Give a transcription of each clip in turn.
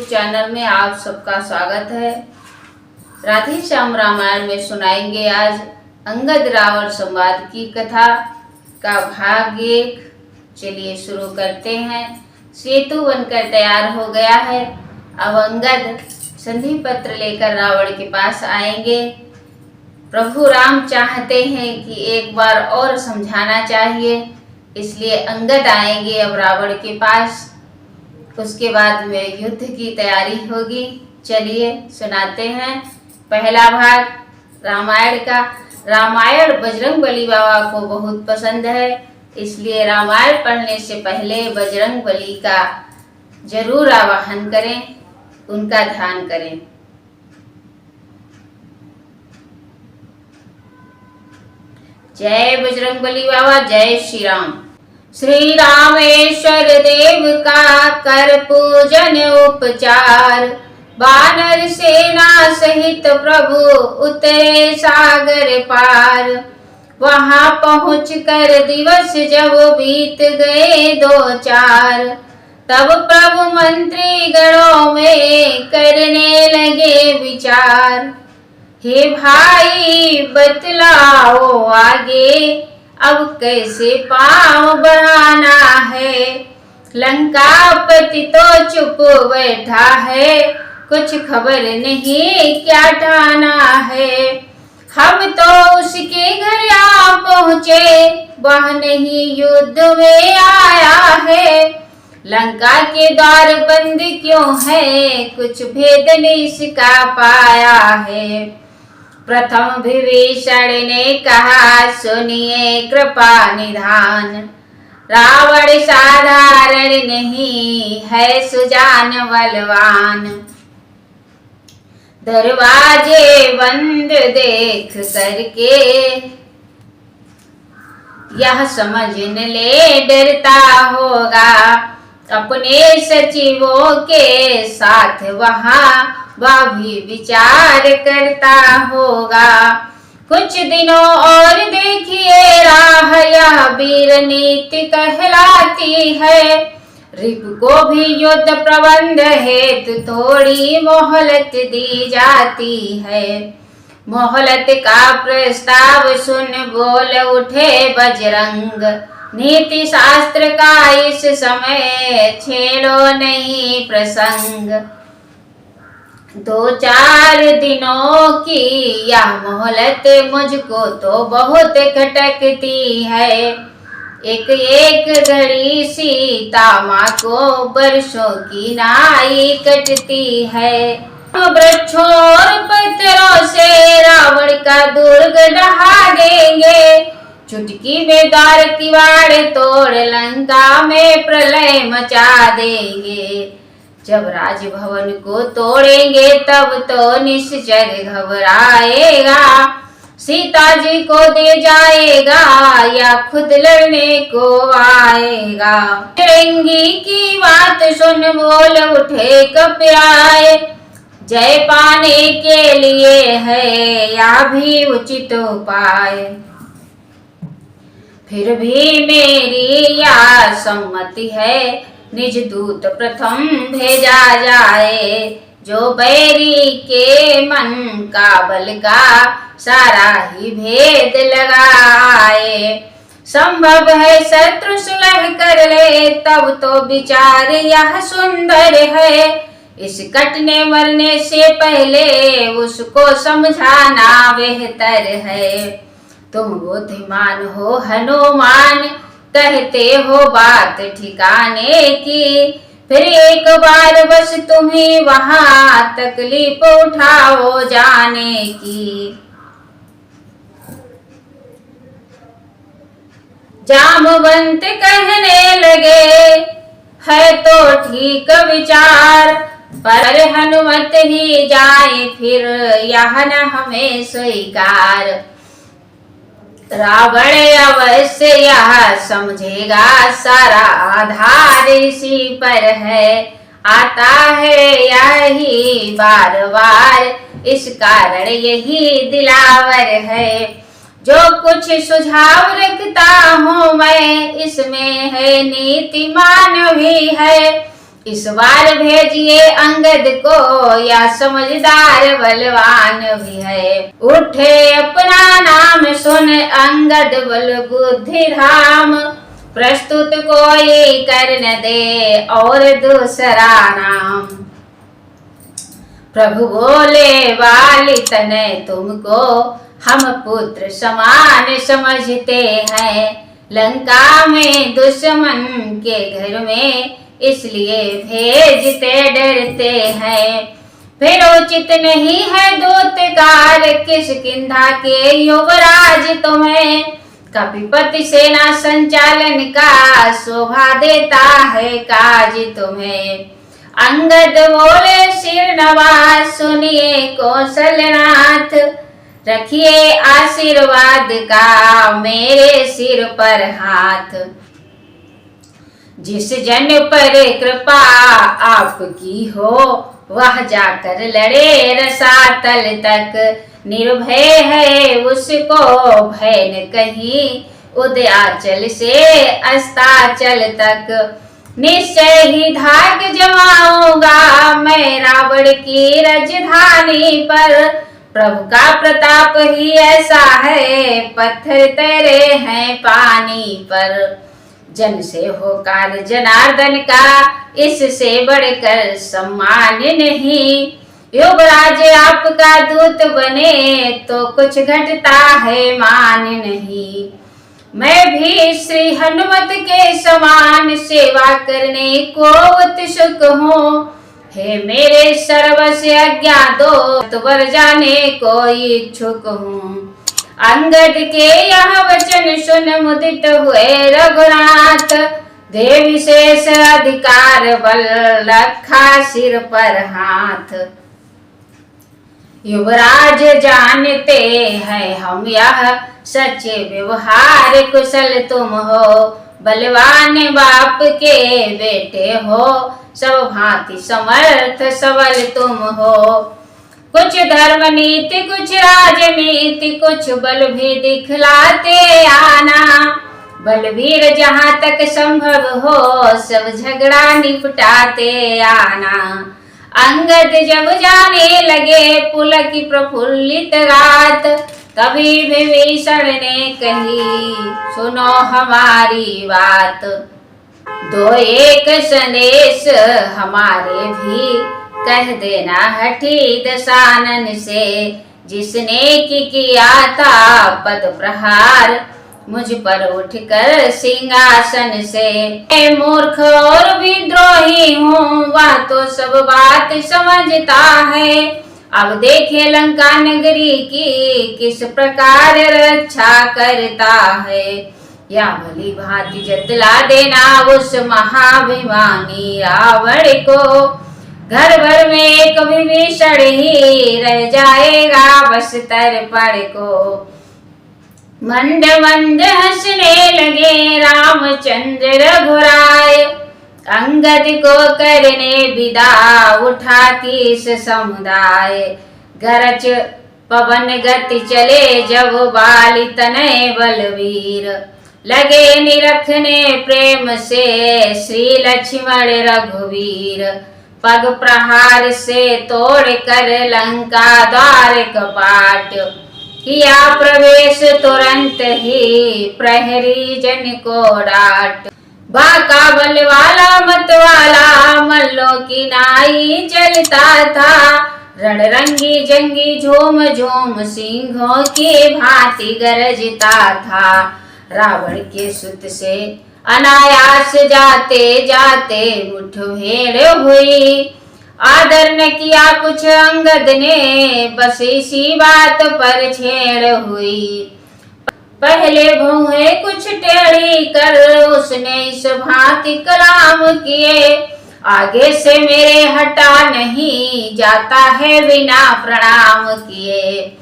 Channel में आप सबका स्वागत है। राधे श्याम रामायण में सुनाएंगे आज अंगद रावण संवाद की कथा का भाग 1। चलिए शुरू करते हैं। सेतु बनकर तैयार हो गया है। अब अंगद संधि पत्र लेकर रावण के पास आएंगे। प्रभु राम चाहते हैं कि एक बार और समझाना चाहिए, इसलिए अंगद आएंगे अब रावण के पास। उसके बाद में युद्ध की तैयारी होगी। चलिए सुनाते हैं पहला भाग रामायण का। रामायण बजरंगबली बाबा को बहुत पसंद है, इसलिए रामायण पढ़ने से पहले बजरंगबली का जरूर आवाहन करें, उनका ध्यान करें। जय बजरंगबली बाबा, जय श्री राम। श्री रामेश्वर देव का कर पूजन उपचार, वानर सेना सहित प्रभु उतरे सागर पार। वहां पहुँच कर दिवस जब बीत गए 2-4, तब प्रभु मंत्री गणों में करने लगे विचार। हे भाई बतलाओ आगे, अब कैसे पांव बढ़ाना है। लंकापति तो चुप बैठा है, कुछ खबर नहीं क्या ठाना है। हम तो उसके घर आ पहुँचे, वह नहीं युद्ध में आया है। लंका के द्वार बंद क्यों है, कुछ भेद नहीं इसका पाया है। प्रथम विभीषण ने कहा सुनिए कृपा निधान, रावण साधारण नहीं है सुजान बलवान। दरवाजे बंद देख करके यह समझ ले डरता होगा, अपने सचिवों के साथ वहां वह भी विचार करता होगा। कुछ दिनों और देखिए राह यह वीर नीति कहलाती है। रिपु को भी युद्ध प्रबंध हेतु थोड़ी मोहलत दी जाती है। मोहलत का प्रस्ताव सुन बोल उठे बजरंग, नीति शास्त्र का इस समय छेड़ो नहीं प्रसंग। 2-4 दिनों की यह मोहलत मुझको तो बहुत खटकती है। एक एक घड़ी सीता माँ को वर्षों की नाई कटती है। वृक्षों और पत्थरों से रावण का दुर्ग ढहा देंगे, चुटकी में द्वार किवाड़ तोड़ लंका में प्रलय मचा देंगे। जब राजभवन को तोड़ेंगे तब तो निश्चय घबराएगा, सीता जी को दे जाएगा या खुद लड़ने को आएगा। फिरंगी की बात सुन बोल उठे कपिराए, जय पाने के लिए है या भी उचित उपाय। फिर भी मेरी या सम्मति है, निज दूत प्रथम भेजा जाए। जो बैरी के मन का बल का सारा ही भेद लगाए। संभव है शत्रु सुलह कर ले, तब तो विचार यह सुंदर है। इस कटने मरने से पहले उसको समझाना बेहतर है। तुम बुद्धिमान हो हनुमान, कहते हो बात ठिकाने की। फिर एक बार बस तुम्हें वहां तकलीफ उठाओ जाने की। जामवंत कहने लगे है तो ठीक विचार, पर हनुमत ही जाए फिर यह न हमें स्वीकार। रावण अवश्य यह समझेगा सारा आधार इसी पर है। आता है यही बार बार, इस कारण यही दिलावर है। जो कुछ सुझाव रखता हूँ मैं, इसमें है नीतिमान भी है। इस बार भेजिए अंगद को, या समझदार बलवान भी है। उठे अपना नाम सुन अंगद बल बुद्धि धाम, प्रस्तुत कोई कर न दे और दूसरा नाम। प्रभु बोले वाली तने तुमको हम पुत्र समान समझते हैं, लंका में दुश्मन के घर में इसलिए भेजते डरते हैं। फिर उचित नहीं है दूतकार किष्किंधा के युवराज तुम्हें, कपिपति सेना संचालन का शोभा देता है काज तुम्हें। अंगद बोले सिर नवाज सुनिए कौशलनाथ, रखिए आशीर्वाद का मेरे सिर पर हाथ। जिस जन पर कृपा आपकी हो वह जाकर लड़े रसातल तक, निर्भय है उसको भय न कहीं उदयाचल से अस्ताचल तक। निश्चय ही धाक जमाऊंगा मैं रावण की राजधानी पर, प्रभु का प्रताप ही ऐसा है पत्थर तैरे हैं पानी पर। जन से होकार जनार्दन का इससे बढ़कर सम्मान नहीं, युवराज आपका दूत बने तो कुछ घटता है मान नहीं। मैं भी श्री हनुमत के समान सेवा करने को उत्सुक हूँ, हे मेरे सर्वस्व आज्ञा दो वर जाने को इच्छुक हूँ। अंगद के यह वचन सुन मुदित हुए रघुनाथ, दे विशेष अधिकार बल रखा सिर पर हाथ। युवराज जानते हैं हम यह सच्चे व्यवहार कुशल तुम हो, बलवान बाप के बेटे हो सब भांति समर्थ सबल तुम हो। कुछ धर्म नीति कुछ राजनीति कुछ बल भी दिखलाते आना, बलवीर जहाँ तक संभव हो सब झगड़ा निपटाते आना। अंगद जब जाने लगे पुलक प्रफुल्लित रात, तभी विभीषण ने कही सुनो हमारी बात। दो एक संदेश हमारे भी कह देना हठी दशानन से, जिसने की किया था पद प्रहार मुझ पर उठकर सिंहासन से। मैं मूर्ख और विद्रोही हूँ वह तो सब बात समझता है, अब देखे लंका नगरी की किस प्रकार रक्षा करता है। या भली भांति जतला देना उस महाभिमानी रावण को, घर भर में एक विभीषण ही रह जाएगा बस तरपड़ को। मंद मंद हंसने लगे रामचंद्र रघुराय, अंगद को करने विदा उठा तीस समुदाय। गरज पवन गति चले जब बाली तनय बलवीर, लगे निरखने प्रेम से श्री लक्ष्मण रघुवीर। पग प्रहार से तोड़ कर लंका द्वार कपाट, किया प्रवेश तुरंत ही प्रहरी जन को डांट। बाका बल वाला मत वाला मल्लों की नाई चलता था, रणरंगी जंगी झूम झूम सिंहों की भांति गरजता था। रावण के सुत से अनायास जाते जाते मुठभेड़ हुई, आदर न किया कुछ अंगद ने बस इसी बात पर छेड़ हुई। पहले भौहे कुछ टेढ़ी कर उसने इस भांति कलाम किए, आगे से मेरे हटा नहीं जाता है बिना प्रणाम किए।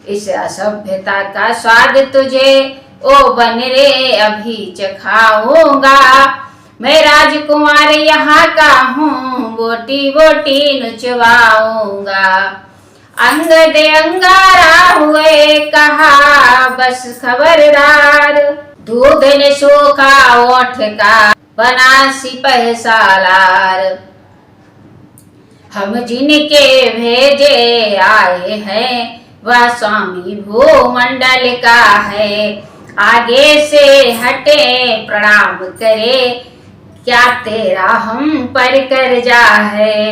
इस असभ्यता का स्वाद तुझे ओ बन रे अभी चखाऊंगा, मैं राजकुमार यहाँ का हूँ बोटी बोटी नुचवाऊंगा। अंगद अंगारा हुए कहा बस खबरदार, दूध ने सूखा ओठ का बना सिपह सालार। हम जिनके भेजे आए हैं वह स्वामी भूमंडल का है। आगे से हटे प्रणाम करे, क्या तेरा हम पर कर्जा है।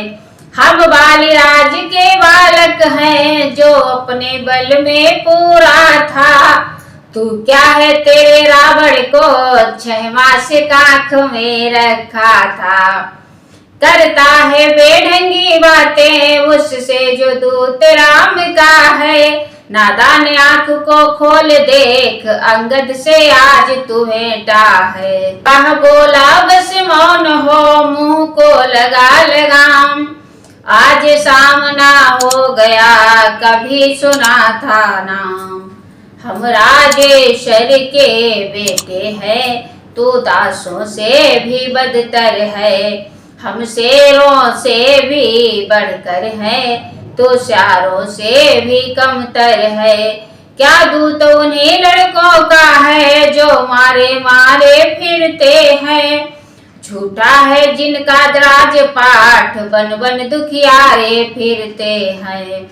हम बालीराज के बालक हैं जो अपने बल में पूरा था। तू क्या है तेरे रावण को 6 मास काख में रखा था। करता है बेढंगी बातें उससे जो दूत राम का है। नादान आंख को खोल देख अंगद से आज तुम्हें टा है। कह बोला बस मौन हो मुंह को लगा लगाम। आज सामना हो गया कभी सुना था नाम। हम राजेश्वर के बेटे हैं तू दासों से भी बदतर है। हम शेरों से भी बढ़कर हैं तो शारों से भी कमतर है। क्या दूत उन्हीं लड़कों का है जो मारे मारे फिरते हैं। झूठा है जिनका राजपाठ बन बन दुखियारे फिरते हैं।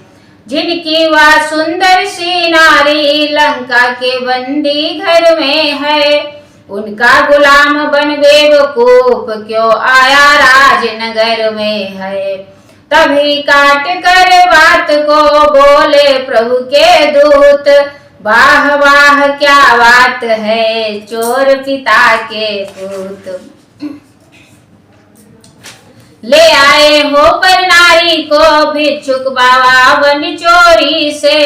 जिनकी वह सुंदर सी नारी लंका के बंदी घर में है। उनका गुलाम बन बेवकूफ क्यों आया राजनगर में है। तभी काट कर बात को बोले प्रभु के दूत। वाह वाह क्या बात है चोर पिता के पूत। ले आए हो पर नारी को भिक्षुक बाबा बन चोरी से।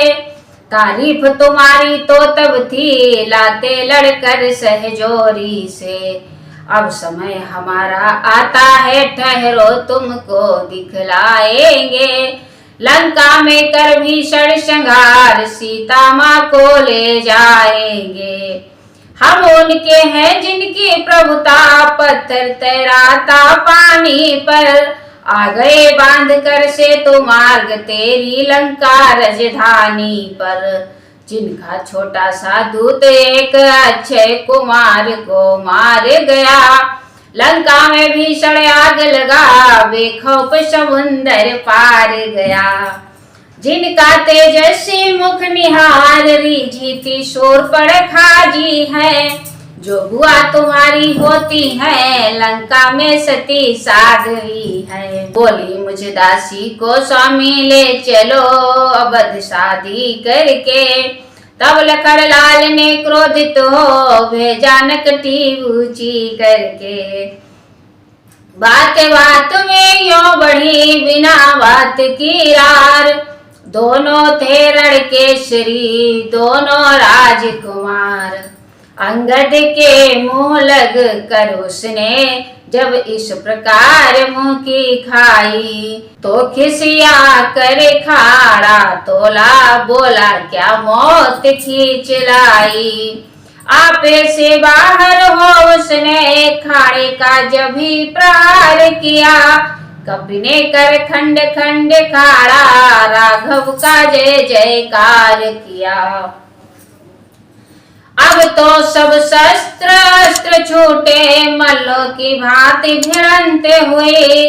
तारीफ तुम्हारी तो तब थी लाते लड़कर सहजोरी से। अब समय हमारा आता है ठहरो तुमको दिखलाएंगे। लंका में कर भीषण संहार सीता माँ को ले जाएंगे। हम उनके हैं जिनकी प्रभुता पत्थर तैराता पानी पर। आ गए बांध कर से तो मार्ग तेरी लंका राजधानी पर। जिनका छोटा सा दूत एक अक्षय कुमार को मार गया। लंका में भीषण आग लगा बेखौफ समुंदर पार गया। जिनका तेजस्वी मुख निहार रीझी शोर पड़ खाजी है। जो बुआ तुम्हारी होती है लंका में सती साध्वी है। बोली मुझ दासी को स्वामी ले चलो अवध शादी करके। तब लखन लाल ने क्रोधित हो भेजा नकटी ऊंची करके। बात बात में यों बढ़ी बिना बात की रार। दोनों थे रणकेसरी दोनों राजकुमार। अंगद के मुंह लग कर उसने जब इस प्रकार मुंह की खाई। तो खिसिया करे खाड़ा तोला बोला क्या मौत खींच लाई। आपे से बाहर हो उसने खाड़े का जब ही प्रहार किया। कपिने कर खंड खंड खाड़ा राघव का जय जयकार किया। अब तो सब शस्त्र अस्त्र छूटे मल्लों की भांति भिड़ंते हुए।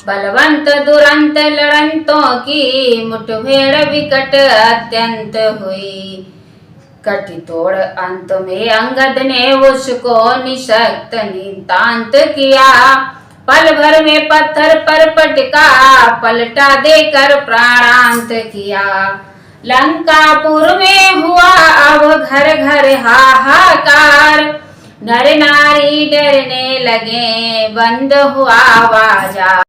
बलवंत दुरंत लड़ंतों की मुठभेड़ विकट अत्यंत हुई। कटी तोड़ अंत में अंगद ने उसको निशक्त नितांत किया। पल भर में पत्थर पर पटका पलटा देकर प्राणांत किया। लंकापुर में हुआ अब घर घर हाहाकार। नर नारी डरने लगे बंद हुआ बाजार।